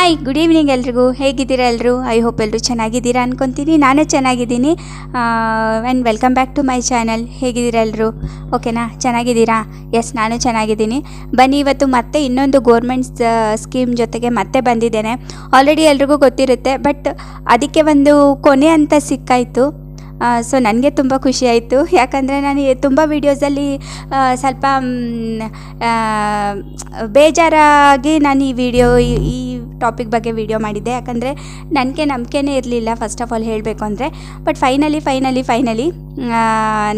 Hi, good evening ಎಲ್ರಿಗೂ. ಹೇಗಿದ್ದೀರಾ ಎಲ್ಲರೂ? ಐ ಹೋಪ್ ಎಲ್ಲರೂ ಚೆನ್ನಾಗಿದ್ದೀರಾ ಅಂದ್ಕೊತೀನಿ. ನಾನು ಚೆನ್ನಾಗಿದ್ದೀನಿ. And welcome back to my channel. ಹೇಗಿದ್ದೀರಾ ಎಲ್ಲರೂ? ಓಕೆನಾ? ಚೆನ್ನಾಗಿದ್ದೀರಾ? ಎಸ್, ನಾನು ಚೆನ್ನಾಗಿದ್ದೀನಿ. ಬನ್ನಿ, ಇವತ್ತು ಮತ್ತೆ ಇನ್ನೊಂದು ಗೋರ್ಮೆಂಟ್ಸ್ ಸ್ಕೀಮ್ ಜೊತೆಗೆ ಮತ್ತೆ ಬಂದಿದ್ದೇನೆ. ಆಲ್ರೆಡಿ ಎಲ್ರಿಗೂ ಗೊತ್ತಿರುತ್ತೆ, ಬಟ್ ಅದಕ್ಕೆ ಒಂದು ಕೊನೆ ಅಂತ ಸಿಕ್ಕಾಯಿತು. ಸೊ ನನಗೆ ತುಂಬ ಖುಷಿ ಆಯಿತು. ಯಾಕಂದರೆ ನಾನು ತುಂಬ ವೀಡಿಯೋಸಲ್ಲಿ ಸ್ವಲ್ಪ ಬೇಜಾರಾಗಿ ನಾನು ಈ ಟಾಪಿಕ್ ಬಗ್ಗೆ ವಿಡಿಯೋ ಮಾಡಿದ್ದೆ. ಯಾಕಂದರೆ ನನಗೆ ನಂಬಿಕೆನೇ ಇರಲಿಲ್ಲ, ಫಸ್ಟ್ ಆಫ್ ಆಲ್ ಹೇಳಬೇಕು ಅಂದರೆ. ಬಟ್ ಫೈನಲಿ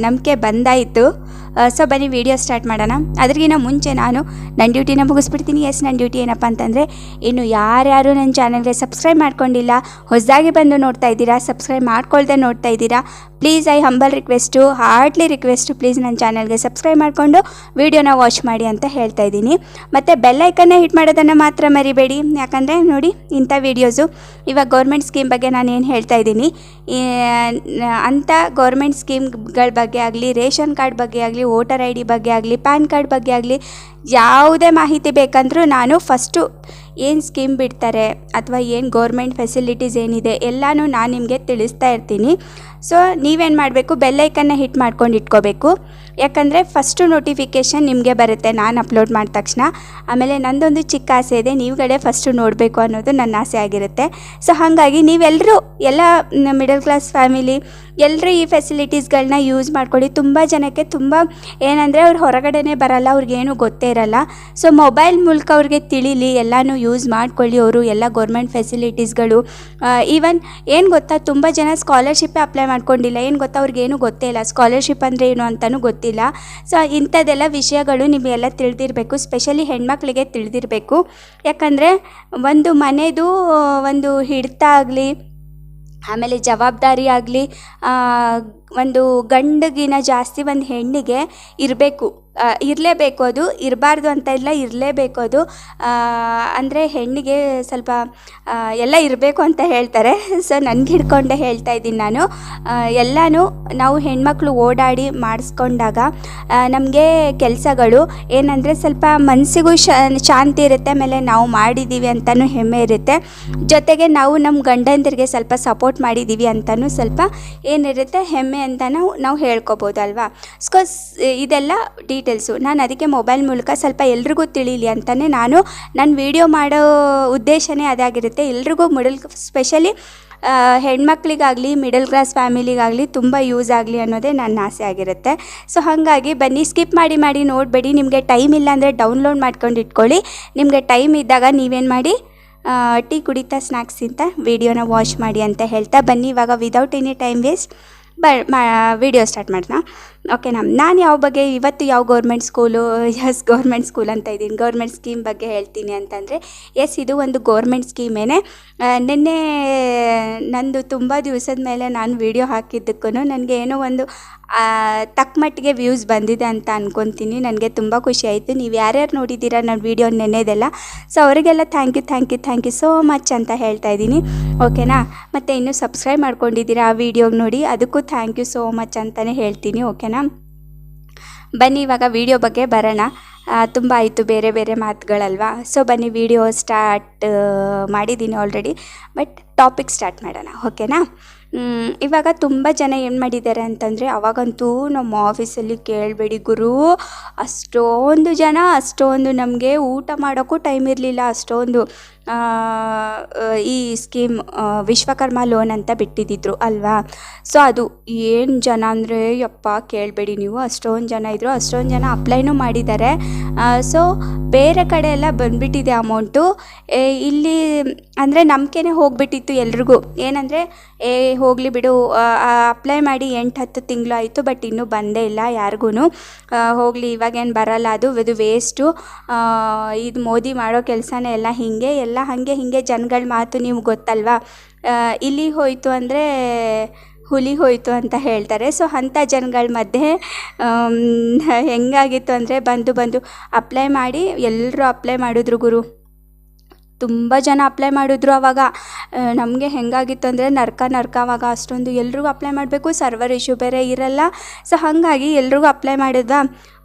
ನಂಬಿಕೆ ಬಂದಾಯಿತು. ಸೊ ಬನ್ನಿ ವಿಡಿಯೋ ಸ್ಟಾರ್ಟ್ ಮಾಡೋಣ. ಅದ್ರಿಗಿಂತ ಮುಂಚೆ ನಾನು ನನ್ನ ಡ್ಯೂಟಿನ ಮುಗಿಸ್ಬಿಡ್ತೀನಿ. ಎಸ್, ನನ್ನ ಡ್ಯೂಟಿ ಏನಪ್ಪ ಅಂತಂದರೆ, ಇನ್ನು ಯಾರ್ಯಾರು ನನ್ನ ಚಾನಲ್ಗೆ ಸಬ್ಸ್ಕ್ರೈಬ್ ಮಾಡ್ಕೊಂಡಿಲ್ಲ, ಹೊಸದಾಗಿ ಬಂದು ನೋಡ್ತಾ ಇದ್ದೀರಾ, ಸಬ್ಸ್ಕ್ರೈಬ್ ಮಾಡ್ಕೊಳ್ದೆ ನೋಡ್ತಾ ಇದ್ದೀರಾ, please I humble request, heartly request, please ನನ್ನ ಚಾನಲ್ಗೆ ಸಬ್ಸ್ಕ್ರೈಬ್ ಮಾಡಿಕೊಂಡು ವೀಡಿಯೋನ ವಾಚ್ ಮಾಡಿ ಅಂತ ಹೇಳ್ತಾ ಇದ್ದೀನಿ. ಮತ್ತು ಬೆಲ್ ಐಕನ್ನ ಹಿಟ್ ಮಾಡೋದನ್ನು ಮಾತ್ರ ಮರಿಬೇಡಿ. ಯಾಕಂದರೆ ನೋಡಿ, ಇಂಥ ವೀಡಿಯೋಸು ಇವಾಗ ಗೌರ್ಮೆಂಟ್ ಸ್ಕೀಮ್ ಬಗ್ಗೆ ನಾನು ಏನು ಹೇಳ್ತಾ ಇದ್ದೀನಿ, ಅಂಥ ಗೌರ್ಮೆಂಟ್ ಸ್ಕೀಮ್ಗಳ ಬಗ್ಗೆ ಆಗಲಿ, ರೇಷನ್ ಕಾರ್ಡ್ ಬಗ್ಗೆ ಆಗಲಿ, ವೋಟರ್ ಐ ಡಿ ಬಗ್ಗೆ ಆಗಲಿ, ಪ್ಯಾನ್ ಕಾರ್ಡ್ ಬಗ್ಗೆ ಆಗಲಿ, ಯಾವುದೇ ಮಾಹಿತಿ ಬೇಕಂದ್ರೂ ನಾನು ಫಸ್ಟು ಏನು ಸ್ಕೀಮ್ ಬಿಡ್ತಾರೆ ಅಥವಾ ಏನು ಗೌರ್ಮೆಂಟ್ ಫೆಸಿಲಿಟೀಸ್ ಏನಿದೆ ಎಲ್ಲನೂ ನಾನು ನಿಮಗೆ ತಿಳಿಸ್ತಾ ಇರ್ತೀನಿ. ಸೊ ನೀವೇನು ಮಾಡಬೇಕು, ಬೆಲ್ ಐಕನ್ನ ಹಿಟ್ ಮಾಡ್ಕೊಂಡು ಇಟ್ಕೋಬೇಕು. ಯಾಕಂದರೆ ಫಸ್ಟು ನೋಟಿಫಿಕೇಷನ್ ನಿಮಗೆ ಬರುತ್ತೆ ನಾನು ಅಪ್ಲೋಡ್ ಮಾಡಿದ ತಕ್ಷಣ. ಆಮೇಲೆ ನನ್ನದೊಂದು ಚಿಕ್ಕ ಆಸೆ ಇದೆ, ನೀವುಗಳೇ ಫಸ್ಟು ನೋಡಬೇಕು ಅನ್ನೋದು ನನ್ನ ಆಸೆ ಆಗಿರುತ್ತೆ. ಸೊ ಹಾಗಾಗಿ ನೀವೆಲ್ಲರೂ ಎಲ್ಲ ಮಿಡಲ್ ಕ್ಲಾಸ್ ಫ್ಯಾಮಿಲಿ ಎಲ್ಲರೂ ಈ ಫೆಸಿಲಿಟೀಸ್ಗಳನ್ನ ಯೂಸ್ ಮಾಡ್ಕೊಳ್ಳಿ. ತುಂಬ ಜನಕ್ಕೆ ತುಂಬ ಏನಂದರೆ ಅವ್ರು ಹೊರಗಡೆನೇ ಬರಲ್ಲ, ಅವ್ರಿಗೇನು ಗೊತ್ತೇ ಇರಲ್ಲ. ಸೊ ಮೊಬೈಲ್ ಮೂಲಕ ಅವ್ರಿಗೆ ತಿಳಿಲಿ, ಎಲ್ಲನೂ ಯೂಸ್ ಮಾಡ್ಕೊಳ್ಳಿ ಅವರು ಎಲ್ಲ ಗೌರ್ಮೆಂಟ್ ಫೆಸಿಲಿಟೀಸ್ಗಳು. ಈವನ್ ಏನು ಗೊತ್ತಾ, ತುಂಬ ಜನ ಸ್ಕಾಲರ್ಶಿಪ್ಪೇ ಅಪ್ಲೈ ಮಾಡ್ಕೊಂಡಿಲ್ಲ. ಏನು ಗೊತ್ತಾ, ಅವ್ರಿಗೇನು ಗೊತ್ತೇ ಇಲ್ಲ ಸ್ಕಾಲರ್ಶಿಪ್ ಅಂದರೆ ಏನು ಅಂತಲೂ ಗೊತ್ತಿಲ್ಲ. ಸೊ ಇಂಥದ್ದೆಲ್ಲ ವಿಷಯಗಳು ನಿಮಗೆಲ್ಲ ತಿಳಿದಿರಬೇಕು, ಸ್ಪೆಷಲಿ ಹೆಣ್ಮಕ್ಳಿಗೆ ತಿಳಿದಿರಬೇಕು. ಯಾಕಂದರೆ ಒಂದು ಮನೆದು ಒಂದು ಹಿಡಿತ ಆಗಲಿ, ಆಮೇಲೆ ಜವಾಬ್ದಾರಿ ಆಗಲಿ, ಒಂದು ಗಂಡಿಗಿನ ಜಾಸ್ತಿ ಒಂದು ಹೆಣ್ಣಿಗೆ ಇರಲೇಬೇಕು. ಅದು ಇರಬಾರ್ದು ಅಂತ ಇಲ್ಲ, ಇರಲೇಬೇಕು. ಅದು ಅಂದರೆ ಹೆಣ್ಣಿಗೆ ಸ್ವಲ್ಪ ಎಲ್ಲ ಇರಬೇಕು ಅಂತ ಹೇಳ್ತಾರೆ. ಸೊ ನನಗೆ ಹಿಡ್ಕೊಂಡೆ ಹೇಳ್ತಾ ಇದ್ದೀನಿ ನಾನು. ಎಲ್ಲನೂ ನಾವು ಹೆಣ್ಮಕ್ಳು ಓಡಾಡಿ ಮಾಡಿಸ್ಕೊಂಡಾಗ ನಮಗೆ ಕೆಲಸಗಳು ಏನಂದರೆ ಸ್ವಲ್ಪ ಮನಸ್ಸಿಗೂ ಶಾಂತಿ ಇರುತ್ತೆ. ಆಮೇಲೆ ನಾವು ಮಾಡಿದ್ದೀವಿ ಅಂತಲೂ ಹೆಮ್ಮೆ ಇರುತ್ತೆ. ಜೊತೆಗೆ ನಾವು ನಮ್ಮ ಗಂಡಂದಿರಿಗೆ ಸ್ವಲ್ಪ ಸಪೋರ್ಟ್ ಮಾಡಿದ್ದೀವಿ ಅಂತಲೂ ಸ್ವಲ್ಪ ಏನಿರುತ್ತೆ, ಹೆಮ್ಮೆ ಅಂತ ನಾವು ಹೇಳ್ಕೊಬೋದಲ್ವಾ. ಸ್ಕೋಸ್ ಇದೆಲ್ಲ ಡೀಟೇಲ್ಸು ನಾನು ಅದಕ್ಕೆ ಮೊಬೈಲ್ ಮೂಲಕ ಸ್ವಲ್ಪ ಎಲ್ರಿಗೂ ತಿಳಿಲಿ ಅಂತಲೇ ನಾನು ನನ್ನ ವೀಡಿಯೋ ಮಾಡೋ ಉದ್ದೇಶನೇ ಅದಾಗಿರುತ್ತೆ. ಎಲ್ರಿಗೂ ಸ್ಪೆಷಲಿ ಹೆಣ್ಮಕ್ಳಿಗಾಗಲಿ, ಮಿಡಲ್ ಕ್ಲಾಸ್ ಫ್ಯಾಮಿಲಿಗಾಗಲಿ ತುಂಬ ಯೂಸ್ ಆಗಲಿ ಅನ್ನೋದೇ ನನ್ನ ಆಸೆ ಆಗಿರುತ್ತೆ. ಸೊ ಹಾಗಾಗಿ ಬನ್ನಿ, ಸ್ಕಿಪ್ ಮಾಡಿ ನೋಡಬೇಡಿ. ನಿಮಗೆ ಟೈಮ್ ಇಲ್ಲ ಅಂದರೆ ಡೌನ್ಲೋಡ್ ಮಾಡ್ಕೊಂಡು ಇಟ್ಕೊಳ್ಳಿ. ನಿಮಗೆ ಟೈಮ್ ಇದ್ದಾಗ ನೀವೇನು ಮಾಡಿ, ಟೀ ಕುಡಿತಾ ಸ್ನ್ಯಾಕ್ಸ್ ಅಂತ ವೀಡಿಯೋನ ವಾಚ್ ಮಾಡಿ ಅಂತ ಹೇಳ್ತಾ ಬನ್ನಿ. ಇವಾಗ without any time waste video start ಮಾಡೋಣ. ಓಕೆನಾ? ನಾನು ಇವತ್ತು ಯಾವ ಗೌರ್ಮೆಂಟ್ ಸ್ಕೂಲ್ ಅಂತ ಇದ್ದೀನಿ, ಗೌರ್ಮೆಂಟ್ ಸ್ಕೀಮ್ ಬಗ್ಗೆ ಹೇಳ್ತೀನಿ ಅಂತಂದರೆ, ಎಸ್, ಇದು ಒಂದು ಗೌರ್ಮೆಂಟ್ ಸ್ಕೀಮೇನೆ. ನಿನ್ನೆ ನಂದು ತುಂಬ ದಿವಸದ ಮೇಲೆ ನಾನು ವೀಡಿಯೋ ಹಾಕಿದ್ದಕ್ಕೂ ನನಗೆ ಏನೋ ಒಂದು ತಕ್ಕ ಮಟ್ಟಿಗೆ ವ್ಯೂಸ್ ಬಂದಿದೆ ಅಂತ ಅಂದ್ಕೊತೀನಿ. ನನಗೆ ತುಂಬ ಖುಷಿ ಆಯಿತು. ನೀವು ಯಾರ್ಯಾರು ನೋಡಿದ್ದೀರಾ ನನ್ನ ವೀಡಿಯೋ ನೆನ್ನೆದೆಲ್ಲ, ಸೊ ಅವರಿಗೆಲ್ಲ ಥ್ಯಾಂಕ್ ಯು ಸೋ ಮಚ್ ಅಂತ ಹೇಳ್ತಾ ಇದ್ದೀನಿ. ಓಕೆನಾ? ಮತ್ತು ಇನ್ನೂ ಸಬ್ಸ್ಕ್ರೈಬ್ ಮಾಡ್ಕೊಂಡಿದ್ದೀರಾ ಆ ವೀಡಿಯೋಗೆ ನೋಡಿ, ಅದಕ್ಕೂ ಥ್ಯಾಂಕ್ ಯು ಸೋ ಮಚ್ ಅಂತಲೇ ಹೇಳ್ತೀನಿ. ಓಕೆನಾ? ಬನ್ನಿ ಇವಾಗ ವೀಡಿಯೋ ಬಗ್ಗೆ ಬರೋಣ. ತುಂಬ ಆಯಿತು ಬೇರೆ ಮಾತುಗಳಲ್ವಾ. ಸೊ ಬನ್ನಿ, ವೀಡಿಯೋ ಸ್ಟಾರ್ಟ್ ಮಾಡಿದ್ದೀನಿ ಆಲ್ರೆಡಿ, ಬಟ್ ಟಾಪಿಕ್ ಸ್ಟಾರ್ಟ್ ಮಾಡೋಣ. ಓಕೆನಾ? ಇವಾಗ ತುಂಬ ಜನ ಏನು ಮಾಡಿದ್ದಾರೆ ಅಂತಂದರೆ, ಅವಾಗಂತೂ ನಮ್ಮ ಆಫೀಸಲ್ಲಿ ಕೇಳಬೇಡಿ ಗುರು, ಅಷ್ಟೊಂದು ನಮಗೆ ಊಟ ಮಾಡೋಕ್ಕೂ ಟೈಮ್ ಇರಲಿಲ್ಲ. ಅಷ್ಟೊಂದು ಈ ಸ್ಕೀಮ್ ವಿಶ್ವಕರ್ಮ ಲೋನ್ ಅಂತ ಬಿಟ್ಟಿದ್ದಿದ್ರು ಅಲ್ವಾ. ಸೊ ಅದು ಏನು ಜನ ಅಂದರೆ ಯಪ್ಪ ಕೇಳಬೇಡಿ ನೀವು, ಅಷ್ಟೊಂದು ಜನ ಇದ್ದರು. ಅಷ್ಟೊಂದು ಜನ ಅಪ್ಲೈನೂ ಮಾಡಿದ್ದಾರೆ. ಸೊ ಬೇರೆ ಕಡೆ ಎಲ್ಲ ಬಂದುಬಿಟ್ಟಿದೆ ಅಮೌಂಟು. ಇಲ್ಲಿ ಅಂದರೆ ನಂಬಿಕೆನೇ ಹೋಗಿಬಿಟ್ಟಿತ್ತು ಎಲ್ರಿಗೂ. ಏನಂದರೆ ಹೋಗಲಿ ಬಿಡು, ಅಪ್ಲೈ ಮಾಡಿ 8-10 ತಿಂಗಳು ಆಯಿತು, ಬಟ್ ಇನ್ನೂ ಬಂದೇ ಇಲ್ಲ ಯಾರಿಗೂ. ಹೋಗಲಿ, ಇವಾಗೇನು ಬರಲ್ಲ, ಅದು ವೇಸ್ಟು. ಇದು ಮೋದಿ ಮಾಡೋ ಕೆಲಸನೇ ಎಲ್ಲ ಹಾಗೆ ಜನಗಳ ಮಾತು ನಿಮ್ಗೆ ಗೊತ್ತಲ್ವಾ. ಇಲ್ಲಿ ಹೋಯಿತು ಅಂದರೆ ಹುಲಿ ಹೋಯಿತು ಅಂತ ಹೇಳ್ತಾರೆ. ಸೊ ಅಂಥ ಜನಗಳ ಮಧ್ಯೆ ಹೆಂಗಾಗಿತ್ತು ಅಂದರೆ, ಬಂದು ಅಪ್ಲೈ ಮಾಡಿ ಎಲ್ಲರೂ ಅಪ್ಲೈ ಮಾಡಿದ್ರು ಗುರು. ತುಂಬ ಜನ ಅಪ್ಲೈ ಮಾಡಿದ್ರು. ಆವಾಗ ನಮಗೆ ಹೆಂಗಾಗಿತ್ತು ಅಂದರೆ ನರ್ಕ ಆವಾಗ ಅಷ್ಟೊಂದು ಎಲ್ರಿಗೂ ಅಪ್ಲೈ ಮಾಡಬೇಕು, ಸರ್ವರ್ ಇಶ್ಯೂ ಬೇರೆ ಇರಲ್ಲ. ಸೊ ಹಾಗಾಗಿ ಎಲ್ರಿಗೂ ಅಪ್ಲೈ ಮಾಡಿದ್ವಾ.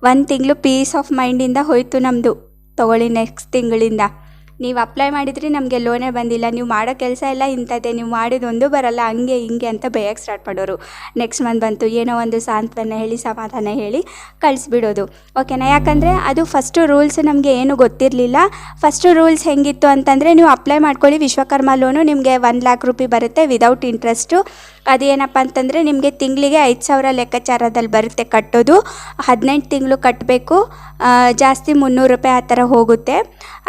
1 ತಿಂಗಳು ಪೀಸ್ ಆಫ್ ಮೈಂಡಿಂದ ಹೋಯಿತು ನಮ್ಮದು. ತೊಗೊಳ್ಳಿ, ನೆಕ್ಸ್ಟ್ ತಿಂಗಳಿಂದ ನೀವು ಅಪ್ಲೈ ಮಾಡಿದ್ರಿ ನಮಗೆ ಲೋನೇ ಬಂದಿಲ್ಲ, ನೀವು ಮಾಡೋ ಕೆಲಸ ಎಲ್ಲ ಇಂಥದ್ದೇ, ನೀವು ಮಾಡಿದೊಂದು ಬರಲ್ಲ, ಹಂಗೆ ಹಿಂಗೆ ಅಂತ ಬೇಯಕ್ಕೆ ಸ್ಟಾರ್ಟ್ ಮಾಡೋರು. ನೆಕ್ಸ್ಟ್ ಮಂತ್ ಬಂತು, ಏನೋ ಒಂದು ಸಾಂತ್ವನ ಹೇಳಿ ಸಮಾಧಾನ ಹೇಳಿ ಕಳಿಸ್ಬಿಡೋದು. ಓಕೆನಾ? ಯಾಕಂದರೆ ಅದು ಫಸ್ಟು ರೂಲ್ಸ್ ನಮಗೆ ಏನು ಗೊತ್ತಿರಲಿಲ್ಲ. ಫಸ್ಟು ರೂಲ್ಸ್ ಹೆಂಗಿತ್ತು ಅಂತಂದರೆ, ನೀವು ಅಪ್ಲೈ ಮಾಡ್ಕೊಳ್ಳಿ ವಿಶ್ವಕರ್ಮ ಲೋನು, ನಿಮಗೆ 1 ಲಕ್ಷ ರೂಪಾಯಿ ಬರುತ್ತೆ ವಿದೌಟ್ ಇಂಟ್ರೆಸ್ಟು. ಅದೇನಪ್ಪ ಅಂತಂದರೆ ನಿಮಗೆ ತಿಂಗಳಿಗೆ 5,000 ಲೆಕ್ಕಾಚಾರದಲ್ಲಿ ಬರುತ್ತೆ ಕಟ್ಟೋದು. 18 ತಿಂಗಳು ಕಟ್ಟಬೇಕು, ಜಾಸ್ತಿ 300 ರೂಪಾಯಿ ಆ ಥರ ಹೋಗುತ್ತೆ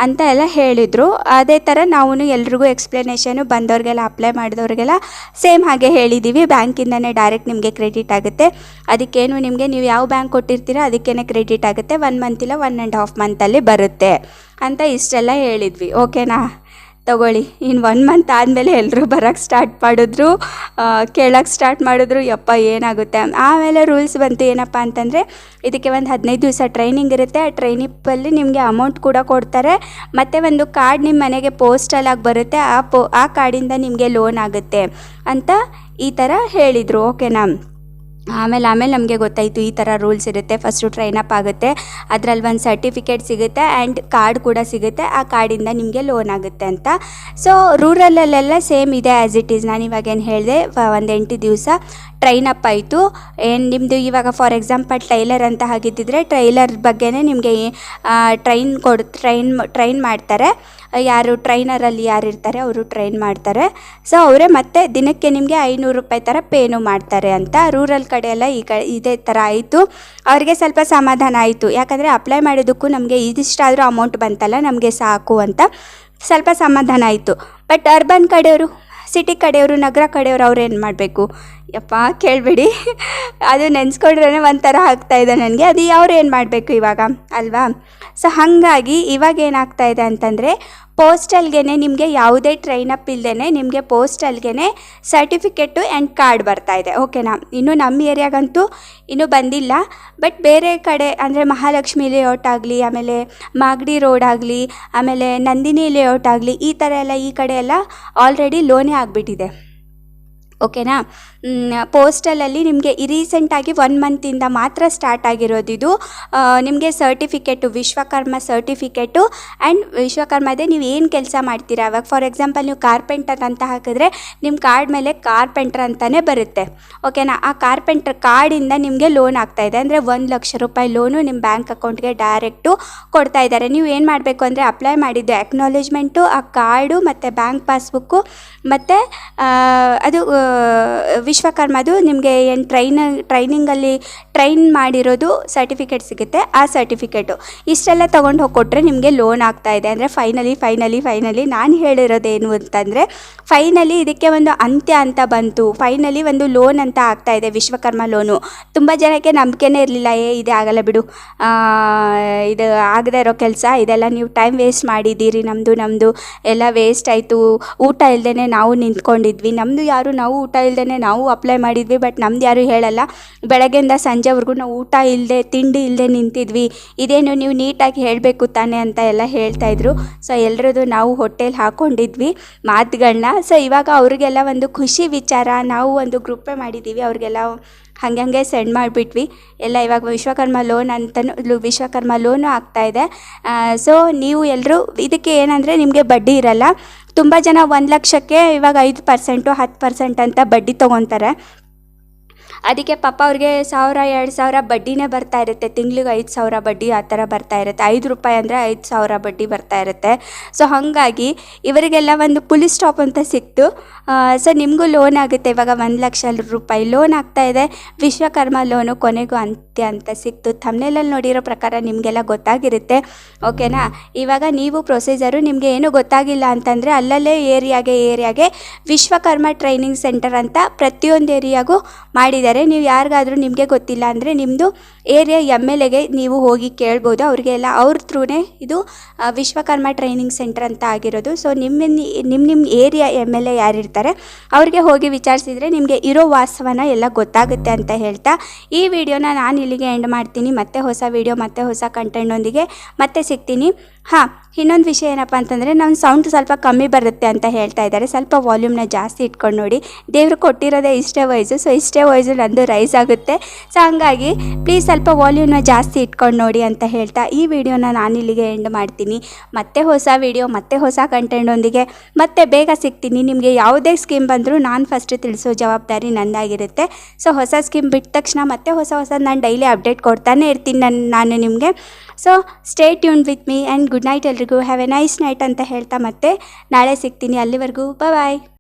ಅಂತ ಎಲ್ಲ ಹೇಳಿದರು. ಅದೇ ಥರ ನಾವು ಎಲ್ರಿಗೂ ಎಕ್ಸ್ಪ್ಲನೇಷನು ಬಂದವ್ರಿಗೆಲ್ಲ ಅಪ್ಲೈ ಮಾಡಿದವ್ರಿಗೆಲ್ಲ ಸೇಮ್ ಹಾಗೆ ಹೇಳಿದ್ದೀವಿ. ಬ್ಯಾಂಕಿಂದನೇ ಡೈರೆಕ್ಟ್ ನಿಮಗೆ ಕ್ರೆಡಿಟ್ ಆಗುತ್ತೆ. ಅದಕ್ಕೇನು ನಿಮಗೆ ನೀವು ಯಾವ ಬ್ಯಾಂಕ್ ಕೊಟ್ಟಿರ್ತೀರೋ ಅದಕ್ಕೇ ಕ್ರೆಡಿಟ್ ಆಗುತ್ತೆ. 1 ಮಂತ್ ಇಲ್ಲ 1.5 ಮಂತಲ್ಲಿ ಬರುತ್ತೆ ಅಂತ ಇಷ್ಟೆಲ್ಲ ಹೇಳಿದ್ವಿ. ಓಕೆನಾ? ತಗೊಳ್ಳಿ. ಇನ್ನು 1 ಮಂತ್ ಆದಮೇಲೆ ಎಲ್ಲರೂ ಬರೋಕ್ಕೆ ಸ್ಟಾರ್ಟ್ ಮಾಡಿದ್ರು, ಕೇಳೋಕ್ಕೆ ಸ್ಟಾರ್ಟ್ ಮಾಡಿದ್ರು, ಯಪ್ಪ ಏನಾಗುತ್ತೆ. ಆಮೇಲೆ ರೂಲ್ಸ್ ಬಂತು. ಏನಪ್ಪ ಅಂತಂದರೆ, ಇದಕ್ಕೆ ಒಂದು 15 ದಿವಸ ಟ್ರೈನಿಂಗ್ ಇರುತ್ತೆ. ಆ ಟ್ರೈನಿಂಗಲ್ಲಿ ನಿಮಗೆ ಅಮೌಂಟ್ ಕೂಡ ಕೊಡ್ತಾರೆ, ಮತ್ತು ಒಂದು ಕಾರ್ಡ್ ನಿಮ್ಮ ಮನೆಗೆ ಪೋಸ್ಟಲಾಗಿ ಬರುತ್ತೆ. ಆ ಕಾರ್ಡಿಂದ ನಿಮಗೆ ಲೋನ್ ಆಗುತ್ತೆ ಅಂತ ಈ ಥರ ಹೇಳಿದರು. ಓಕೆನಾ? ಆಮೇಲೆ ನಮಗೆ ಗೊತ್ತಾಯಿತು ಈ ಥರ ರೂಲ್ಸ್ ಇರುತ್ತೆ. ಫಸ್ಟು ಟ್ರೈನಪ್ ಆಗುತ್ತೆ, ಅದರಲ್ಲಿ ಒಂದು ಸರ್ಟಿಫಿಕೇಟ್ ಸಿಗುತ್ತೆ ಆ್ಯಂಡ್ ಕಾರ್ಡ್ ಕೂಡ ಸಿಗುತ್ತೆ. ಆ ಕಾರ್ಡಿಂದ ನಿಮಗೆ ಲೋನ್ ಆಗುತ್ತೆ ಅಂತ. ಸೊ ರೂರಲಲ್ಲೆಲ್ಲ ಸೇಮ್ ಇದೆ ಆ್ಯಸ್ ಇಟ್ ಈಸ್. ನಾನು ಇವಾಗೇನು ಹೇಳಿದೆ, ಒಂದು 8 ದಿವಸ ಟ್ರೈನಪ್ ಆಯಿತು. ಏನು ನಿಮ್ಮದು ಇವಾಗ ಫಾರ್ ಎಕ್ಸಾಂಪಲ್ ಟೈಲರ್ ಅಂತ ಆಗಿದ್ದಿದ್ರೆ ಟೈಲರ್ ಬಗ್ಗೆನೇ ನಿಮಗೆ ಟ್ರೈನ್ ಮಾಡ್ತಾರೆ. ಯಾರು ಟ್ರೈನರಲ್ಲಿ ಯಾರು ಇರ್ತಾರೆ ಅವರು ಟ್ರೈನ್ ಮಾಡ್ತಾರೆ. ಸೊ ಅವರೇ ಮತ್ತೆ ದಿನಕ್ಕೆ ನಿಮಗೆ 500 ರೂಪಾಯಿ ಥರ ಪೇನು ಮಾಡ್ತಾರೆ ಅಂತ. ರೂರಲ್ ಕಡೆ ಎಲ್ಲ ಇದೇ ಥರ ಆಯಿತು. ಅವರಿಗೆ ಸ್ವಲ್ಪ ಸಮಾಧಾನ ಆಯಿತು, ಯಾಕಂದರೆ ಅಪ್ಲೈ ಮಾಡೋದಕ್ಕೂ ನಮಗೆ ಇದಿಷ್ಟಾದರೂ ಅಮೌಂಟ್ ಬಂತಲ್ಲ, ನಮಗೆ ಸಾಕು ಅಂತ ಸ್ವಲ್ಪ ಸಮಾಧಾನ ಆಯಿತು. ಬಟ್ ಅರ್ಬನ್ ಕಡೆಯವರು, ಸಿಟಿ ಕಡೆಯವರು, ನಗರ ಕಡೆಯವರು ಅವ್ರು ಏನು ಮಾಡಬೇಕು? ಯಪ್ಪ ಕೇಳಬೇಡಿ, ಅದು ನೆನೆಸ್ಕೊಂಡ್ರೇ ಒಂಥರ ಆಗ್ತಾಯಿದೆ ನನಗೆ. ಅದು ಅವ್ರು ಏನು ಮಾಡಬೇಕು ಇವಾಗ ಅಲ್ವಾ? ಸೊ ಹಾಗಾಗಿ ಇವಾಗ ಏನಾಗ್ತಾಯಿದೆ ಅಂತಂದರೆ, ಪೋಸ್ಟಲ್ಗೆ ನಿಮಗೆ ಯಾವುದೇ ಟ್ರೈನಪ್ ಇಲ್ಲದೇ ನಿಮಗೆ ಪೋಸ್ಟಲ್ಗೆ ಸರ್ಟಿಫಿಕೇಟು ಆ್ಯಂಡ್ ಕಾರ್ಡ್ ಬರ್ತಾಯಿದೆ. ಓಕೆನಾ? ಇನ್ನು ನಮ್ಮ ಏರಿಯಾಗಂತೂ ಇನ್ನೂ ಬಂದಿಲ್ಲ. ಬಟ್ ಬೇರೆ ಕಡೆ ಅಂದರೆ ಮಹಾಲಕ್ಷ್ಮಿ ಲೇಔಟ್ ಆಗಲಿ, ಆಮೇಲೆ ಮಾಗಡಿ ರೋಡ್ ಆಗಲಿ, ಆಮೇಲೆ ನಂದಿನಿ ಲೇಔಟ್ ಆಗಲಿ, ಈ ಥರ ಎಲ್ಲ ಈ ಕಡೆ ಎಲ್ಲ ಆಲ್ರೆಡಿ ಲೋನೇ ಆಗಿಬಿಟ್ಟಿದೆ. ಓಕೆನಾ? ಪೋಸ್ಟಲಲ್ಲಿ ನಿಮಗೆ ರೀಸೆಂಟಾಗಿ 1 ಮಂತಿಂದ ಮಾತ್ರ ಸ್ಟಾರ್ಟ್ ಆಗಿರೋದಿದು. ನಿಮಗೆ ಸರ್ಟಿಫಿಕೇಟು, ವಿಶ್ವಕರ್ಮ ಸರ್ಟಿಫಿಕೇಟು ಆ್ಯಂಡ್ ವಿಶ್ವಕರ್ಮದೇ ನೀವು ಏನು ಕೆಲಸ ಮಾಡ್ತೀರಾ. ಅವಾಗ ಫಾರ್ ಎಕ್ಸಾಂಪಲ್ ನೀವು ಕಾರ್ಪೆಂಟರ್ ಅಂತ ಹಾಕಿದ್ರೆ ನಿಮ್ಮ ಕಾರ್ಡ್ ಮೇಲೆ ಕಾರ್ಪೆಂಟರ್ ಅಂತಲೇ ಬರುತ್ತೆ. ಓಕೆನಾ? ಆ ಕಾರ್ಪೆಂಟರ್ ಕಾರ್ಡಿಂದ ನಿಮಗೆ ಲೋನ್ ಆಗ್ತಾಯಿದೆ. ಅಂದರೆ 1 ಲಕ್ಷ ರೂಪಾಯಿ ಲೋನು ನಿಮ್ಮ ಬ್ಯಾಂಕ್ ಅಕೌಂಟ್ಗೆ ಡೈರೆಕ್ಟು ಕೊಡ್ತಾ ಇದ್ದಾರೆ. ನೀವು ಏನು ಮಾಡಬೇಕು ಅಂದರೆ, ಅಪ್ಲೈ ಮಾಡಿದ್ದು ಅಕ್ನಾಲೇಜ್ಮೆಂಟು, ಆ ಕಾರ್ಡು ಮತ್ತು ಬ್ಯಾಂಕ್ ಪಾಸ್ಬುಕ್ಕು, ಮತ್ತು ಅದು ವಿಶ್ವಕರ್ಮದು ನಿಮಗೆ ಏನು ಟ್ರೈನಿಂಗಲ್ಲಿ ಟ್ರೈನ್ ಮಾಡಿರೋದು ಸರ್ಟಿಫಿಕೇಟ್ ಸಿಗುತ್ತೆ. ಆ ಸರ್ಟಿಫಿಕೇಟು ಇಷ್ಟೆಲ್ಲ ತೊಗೊಂಡು ಹೋಗಿ ಕೊಟ್ಟರೆ ನಿಮಗೆ ಲೋನ್ ಆಗ್ತಾಯಿದೆ. ಅಂದರೆ ಫೈನಲಿ ನಾನು ಹೇಳಿರೋದೇನು ಅಂತಂದರೆ, ಫೈನಲಿ ಇದಕ್ಕೆ ಒಂದು ಅಂತ್ಯ ಅಂತ ಬಂತು. ಫೈನಲಿ ಒಂದು ಲೋನ್ ಅಂತ ಆಗ್ತಾಯಿದೆ, ವಿಶ್ವಕರ್ಮ ಲೋನು. ತುಂಬ ಜನಕ್ಕೆ ನಂಬಿಕೆನೇ ಇರಲಿಲ್ಲ, ಇದೇ ಆಗಲ್ಲ ಬಿಡು, ಇದು ಆಗದೆ ಇರೋ ಕೆಲಸ, ಇದೆಲ್ಲ ನೀವು ಟೈಮ್ ವೇಸ್ಟ್ ಮಾಡಿದ್ದೀರಿ, ನಮ್ಮದು ಎಲ್ಲ ವೇಸ್ಟ್ ಆಯಿತು, ಊಟ ಇಲ್ಲದೇ ನಾವು ನಿಂತ್ಕೊಂಡಿದ್ವಿ, ನಾವು ಊಟ ಇಲ್ಲದೇ ನಾವು ಅಪ್ಲೈ ಮಾಡಿದ್ವಿ, ಬಟ್ ನಮ್ದು ಯಾರು ಹೇಳಲ್ಲ, ಬೆಳಗ್ಗೆಯಿಂದ ಸಂಜೆವರೆಗೂ ನಾವು ಊಟ ಇಲ್ಲದೆ ತಿಂಡಿ ಇಲ್ಲದೆ ನಿಂತಿದ್ವಿ, ಇದೇನು ನೀವು ನೀಟಾಗಿ ಹೇಳಬೇಕು ತಾನೇ ಅಂತ ಎಲ್ಲ ಹೇಳ್ತಾಯಿದ್ರು. ಸೊ ಎಲ್ಲರದು ನಾವು ಹೊಟ್ಟೆಲಿ ಹಾಕ್ಕೊಂಡಿದ್ವಿ ಮಾತುಗಳನ್ನ. ಸೊ ಇವಾಗ ಅವ್ರಿಗೆಲ್ಲ ಒಂದು ಖುಷಿ ವಿಚಾರ, ನಾವು ಒಂದು ಗ್ರೂಪೇ ಮಾಡಿದ್ದೀವಿ, ಅವ್ರಿಗೆಲ್ಲ ಹಾಗೆ ಸೆಂಡ್ ಮಾಡಿಬಿಟ್ವಿ ಎಲ್ಲ. ಇವಾಗ ವಿಶ್ವಕರ್ಮ ಲೋನು ಆಗ್ತಾಯಿದೆ. ಸೊ ನೀವು ಎಲ್ಲರೂ ಇದಕ್ಕೆ ಏನಂದರೆ ನಿಮಗೆ ಬಡ್ಡಿ ಇರಲ್ಲ. ತುಂಬ ಜನ 1 ಲಕ್ಷಕ್ಕೆ ಇವಾಗ 5%, 10% ಅಂತ ಬಡ್ಡಿ ತೊಗೊತಾರೆ. ಅದಕ್ಕೆ ಪಾಪ ಅವ್ರಿಗೆ 1,000-2,000 ಬಡ್ಡಿನೇ ಬರ್ತಾ ಇರುತ್ತೆ. ತಿಂಗ್ಳಿಗೆ 5,000 ಬಡ್ಡಿ ಆ ಥರ ಬರ್ತಾ ಇರುತ್ತೆ. 5 ರೂಪಾಯಿ ಅಂದರೆ 5,000 ಬಡ್ಡಿ ಬರ್ತಾ ಇರುತ್ತೆ. ಸೊ ಹಾಗಾಗಿ ಇವರಿಗೆಲ್ಲ ಒಂದು ಪುಲಿಸ್ ಸ್ಟಾಪ್ ಅಂತ ಸಿಕ್ತು. ಸೊ ನಿಮಗೂ ಲೋನ್ ಆಗುತ್ತೆ. ಇವಾಗ 1 ಲಕ್ಷ ರೂಪಾಯಿ ಲೋನ್ ಆಗ್ತಾಯಿದೆ. ವಿಶ್ವಕರ್ಮ ಲೋನು ಕೊನೆಗೂ ಅಂತ್ಯ ಅಂತ ಸಿಕ್ತು. ಥಂಬ್ನೇಲಲ್ಲಿ ನೋಡಿರೋ ಪ್ರಕಾರ ನಿಮಗೆಲ್ಲ ಗೊತ್ತಾಗಿರುತ್ತೆ. ಓಕೆನಾ? ಇವಾಗ ನೀವು ಪ್ರೊಸೀಜರು ನಿಮಗೆ ಏನು ಗೊತ್ತಾಗಿಲ್ಲ ಅಂತಂದರೆ, ಅಲ್ಲಲ್ಲೇ ಏರಿಯಾಗೆ ವಿಶ್ವಕರ್ಮ ಟ್ರೈನಿಂಗ್ ಸೆಂಟರ್ ಅಂತ ಪ್ರತಿಯೊಂದು ಏರಿಯಾಗೂ ಮಾಡಿದ್ದಾರೆ. ನೀವು ಯಾರಿಗಾದರೂ ನಿಮಗೆ ಗೊತ್ತಿಲ್ಲ ಅಂದರೆ ನಿಮ್ಮದು ಏರಿಯಾ MLAಗೆ ನೀವು ಹೋಗಿ ಕೇಳ್ಬೋದು. ಅವ್ರಿಗೆಲ್ಲ ಅವ್ರ ಥ್ರೂನೇ ಇದು ವಿಶ್ವಕರ್ಮ ಟ್ರೈನಿಂಗ್ ಸೆಂಟರ್ ಅಂತ ಆಗಿರೋದು. ಸೊ ನಿಮ್ಮ ಏರಿಯಾ MLA ಯಾರಿರ್ತಾರೆ ಅವ್ರಿಗೆ ಹೋಗಿ ವಿಚಾರಿಸಿದರೆ ನಿಮಗೆ ಇರೋ ವಾಸ್ತವನ ಎಲ್ಲ ಗೊತ್ತಾಗುತ್ತೆ ಅಂತ ಹೇಳ್ತಾ ಈ ವಿಡಿಯೋನ ನಾನು ಇಲ್ಲಿಗೆ ಎಂಡ್ ಮಾಡ್ತೀನಿ. ಮತ್ತೆ ಹೊಸ ವಿಡಿಯೋ, ಮತ್ತೆ ಹೊಸ ಕಂಟೆಂಟೊಂದಿಗೆ ಮತ್ತೆ ಸಿಗ್ತೀನಿ. ಹಾಂ, ಇನ್ನೊಂದು ವಿಷಯ ಏನಪ್ಪ ಅಂತಂದರೆ ನಾನು ಸೌಂಡ್ ಸ್ವಲ್ಪ ಕಮ್ಮಿ ಬರುತ್ತೆ ಅಂತ ಹೇಳ್ತಾ ಇದ್ದಾರೆ. ಸ್ವಲ್ಪ ವಾಲ್ಯೂಮ್ನ ಜಾಸ್ತಿ ಇಟ್ಕೊಂಡು ನೋಡಿ. ದೇವರು ಕೊಟ್ಟಿರೋದೇ ಇಷ್ಟೇ ವಾಯ್ಸು, ಸೊ ಇಷ್ಟೇ ವಾಯ್ಸು ನಂದು ರೈಸ್ ಆಗುತ್ತೆ. ಸೊ ಹಂಗಾಗಿ ಪ್ಲೀಸ್ ಸ್ವಲ್ಪ ವಾಲ್ಯೂಮ್ನ ಜಾಸ್ತಿ ಇಟ್ಕೊಂಡು ನೋಡಿ ಅಂತ ಹೇಳ್ತಾ ಈ ವಿಡಿಯೋನ ನಾನಿಲ್ಲಿಗೆ ಎಂಡ್ ಮಾಡ್ತೀನಿ. ಮತ್ತೆ ಹೊಸ ವಿಡಿಯೋ, ಮತ್ತೆ ಹೊಸ ಕಂಟೆಂಟೊಂದಿಗೆ ಮತ್ತೆ ಬೇಗ ಸಿಗ್ತೀನಿ. ನಿಮಗೆ ಯಾವುದೇ ಸ್ಕೀಮ್ ಬಂದರೂ ನಾನು ಫಸ್ಟ್ ತಿಳಿಸೋ ಜವಾಬ್ದಾರಿ ನನ್ನದಾಗಿರುತ್ತೆ. ಸೊ ಹೊಸ ಸ್ಕೀಮ್ ಬಿಟ್ಟ ತಕ್ಷಣ ಮತ್ತೆ ಹೊಸ ನಾನು ಡೈಲಿ ಅಪ್ಡೇಟ್ ಕೊಡ್ತಾನೆ ಇರ್ತೀನಿ ನಾನು ನಿಮಗೆ. So stay tune with me and good night ಎಲ್ರಿಗೂ. ಹ್ಯಾವ್ ಎ ನೈಸ್ ನೈಟ್ ಅಂತ ಹೇಳ್ತಾ ಮತ್ತೆ ನಾಳೆ ಸಿಗ್ತೀನಿ. ಅಲ್ಲಿವರೆಗೂ ಬಾಯ್.